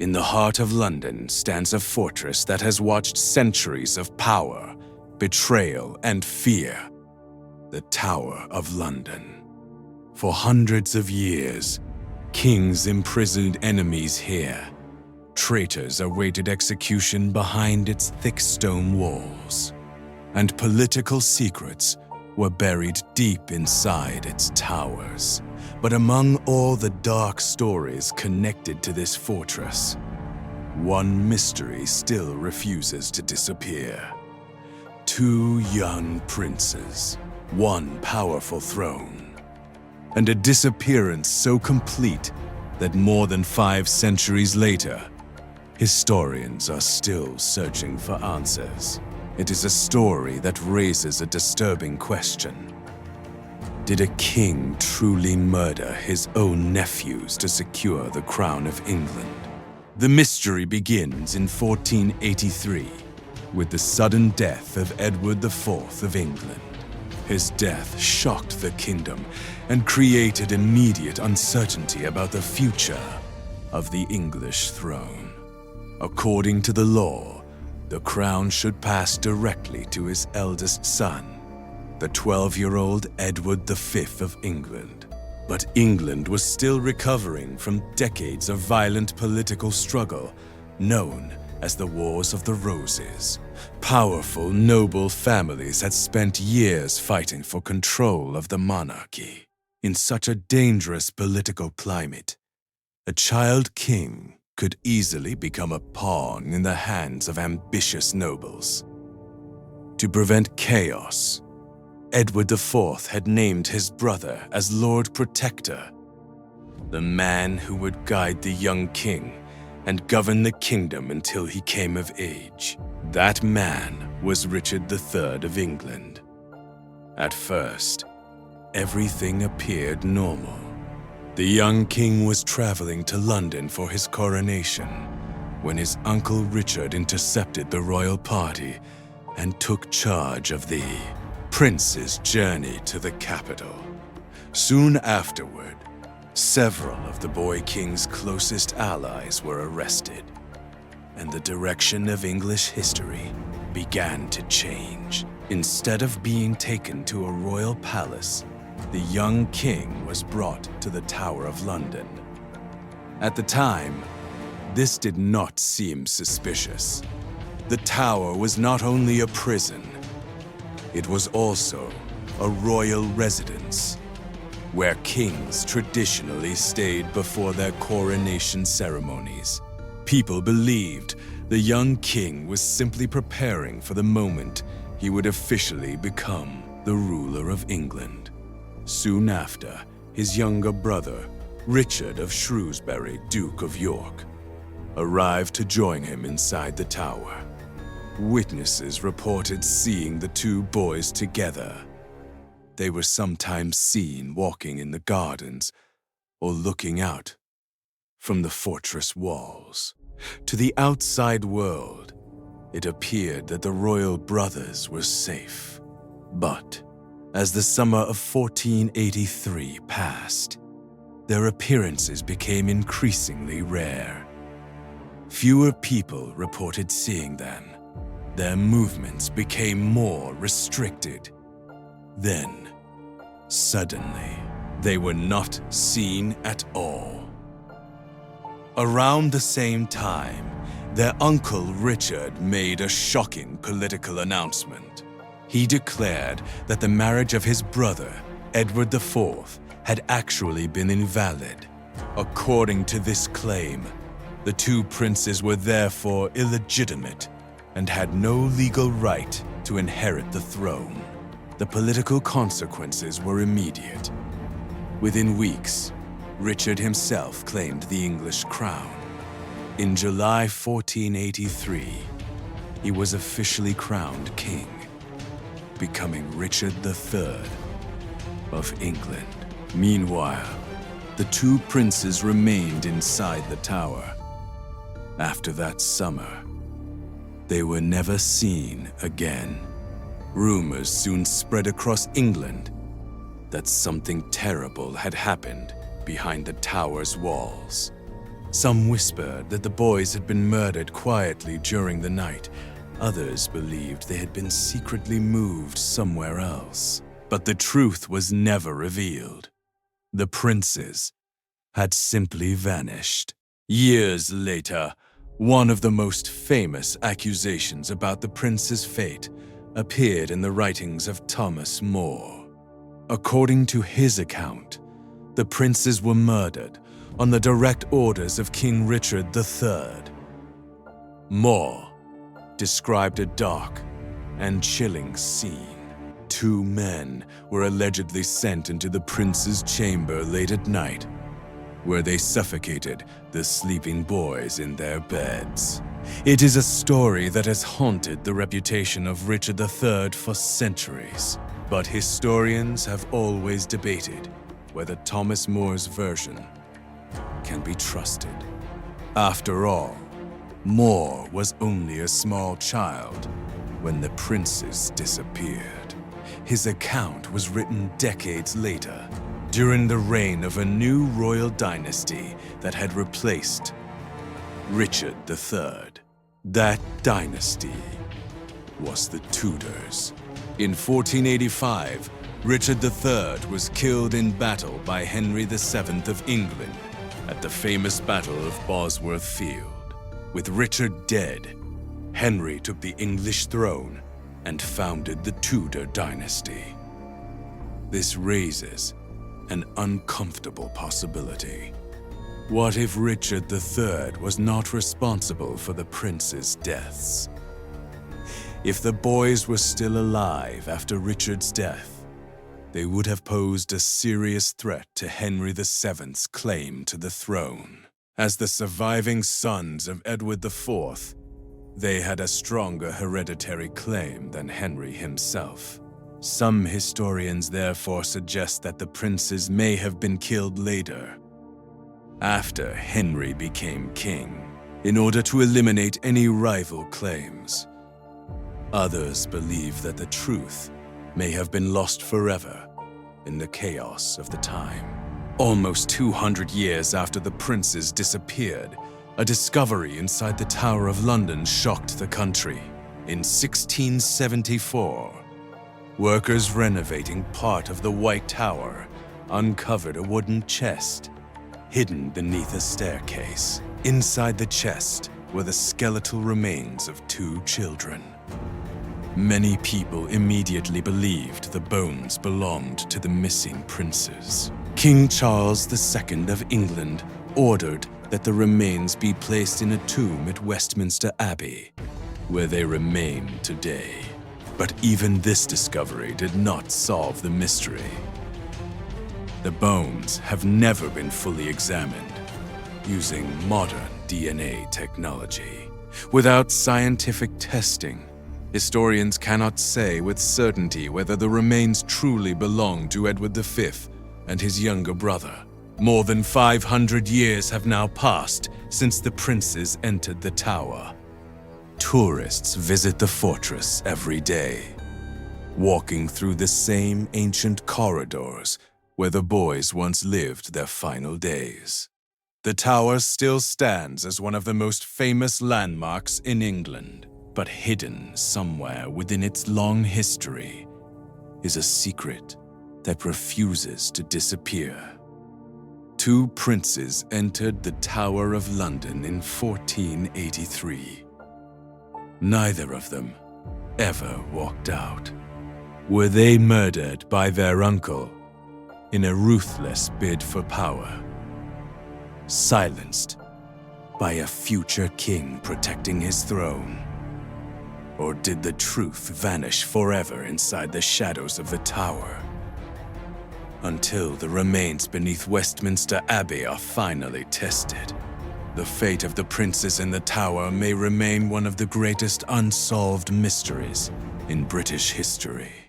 In the heart of London stands a fortress that has watched centuries of power, betrayal, and fear. The Tower of London. For hundreds of years, kings imprisoned enemies here. Traitors awaited execution behind its thick stone walls. And political secrets were buried deep inside its towers. But among all the dark stories connected to this fortress, one mystery still refuses to disappear. Two young princes, one powerful throne, and a disappearance so complete that more than 5 centuries later, historians are still searching for answers. It is a story that raises a disturbing question. Did a king truly murder his own nephews to secure the crown of England? The mystery begins in 1483 with the sudden death of Edward IV of England. His death shocked the kingdom and created immediate uncertainty about the future of the English throne. According to the law, the crown should pass directly to his eldest son, the 12-year-old Edward V of England. But England was still recovering from decades of violent political struggle, known as the Wars of the Roses. Powerful, noble families had spent years fighting for control of the monarchy. In such a dangerous political climate, a child king could easily become a pawn in the hands of ambitious nobles. To prevent chaos, Edward IV had named his brother as Lord Protector, the man who would guide the young king and govern the kingdom until he came of age. That man was Richard III of England. At first, everything appeared normal. The young king was traveling to London for his coronation when his uncle Richard intercepted the royal party and took charge of the prince's journey to the capital. Soon afterward, several of the boy king's closest allies were arrested, and the direction of English history began to change. Instead of being taken to a royal palace, the young king was brought to the Tower of London. At the time, this did not seem suspicious. The Tower was not only a prison, it was also a royal residence, where kings traditionally stayed before their coronation ceremonies. People believed the young king was simply preparing for the moment he would officially become the ruler of England. Soon after, his younger brother, Richard of Shrewsbury, Duke of York, arrived to join him inside the tower. Witnesses reported seeing the two boys together. They were sometimes seen walking in the gardens or looking out from the fortress walls. To the outside world, it appeared that the royal brothers were safe. But as the summer of 1483 passed, their appearances became increasingly rare. Fewer people reported seeing them. Their movements became more restricted. Then, suddenly, they were not seen at all. Around the same time, their uncle Richard made a shocking political announcement. He declared that the marriage of his brother, Edward IV, had actually been invalid. According to this claim, the two princes were therefore illegitimate and had no legal right to inherit the throne. The political consequences were immediate. Within weeks, Richard himself claimed the English crown. In July 1483, he was officially crowned king, becoming Richard III of England. Meanwhile, the two princes remained inside the tower. After that summer, they were never seen again. Rumors soon spread across England that something terrible had happened behind the tower's walls. Some whispered that the boys had been murdered quietly during the night. Others believed they had been secretly moved somewhere else. But the truth was never revealed. The princes had simply vanished. Years later, one of the most famous accusations about the prince's fate appeared in the writings of Thomas More. According to his account, the princes were murdered on the direct orders of King Richard III. More described a dark and chilling scene. Two men were allegedly sent into the prince's chamber late at night, where they suffocated the sleeping boys in their beds. It is a story that has haunted the reputation of Richard III for centuries, but historians have always debated whether Thomas More's version can be trusted. After all, More was only a small child when the princes disappeared. His account was written decades later, during the reign of a new royal dynasty that had replaced Richard III. That dynasty was the Tudors. In 1485, Richard III was killed in battle by Henry VII of England at the famous Battle of Bosworth Field. With Richard dead, Henry took the English throne and founded the Tudor dynasty. This raises an uncomfortable possibility. What if Richard III was not responsible for the princes' deaths? If the boys were still alive after Richard's death, they would have posed a serious threat to Henry VII's claim to the throne. As the surviving sons of Edward IV, they had a stronger hereditary claim than Henry himself. Some historians therefore suggest that the princes may have been killed later, after Henry became king, in order to eliminate any rival claims. Others believe that the truth may have been lost forever in the chaos of the time. Almost 200 years after the princes disappeared, a discovery inside the Tower of London shocked the country. In 1674, workers renovating part of the White Tower uncovered a wooden chest hidden beneath a staircase. Inside the chest were the skeletal remains of 2 children. Many people immediately believed the bones belonged to the missing princes. King Charles II of England ordered that the remains be placed in a tomb at Westminster Abbey, where they remain today. But even this discovery did not solve the mystery. The bones have never been fully examined using modern DNA technology. Without scientific testing, historians cannot say with certainty whether the remains truly belong to Edward V and his younger brother. More than 500 years have now passed since the princes entered the tower. Tourists visit the fortress every day, walking through the same ancient corridors where the boys once lived their final days. The tower still stands as one of the most famous landmarks in England, but hidden somewhere within its long history is a secret that refuses to disappear. 2 princes entered the Tower of London in 1483. Neither of them ever walked out. Were they murdered by their uncle in a ruthless bid for power? Silenced by a future king protecting his throne? Or did the truth vanish forever inside the shadows of the tower? Until the remains beneath Westminster Abbey are finally tested, the fate of the princes in the tower may remain one of the greatest unsolved mysteries in British history.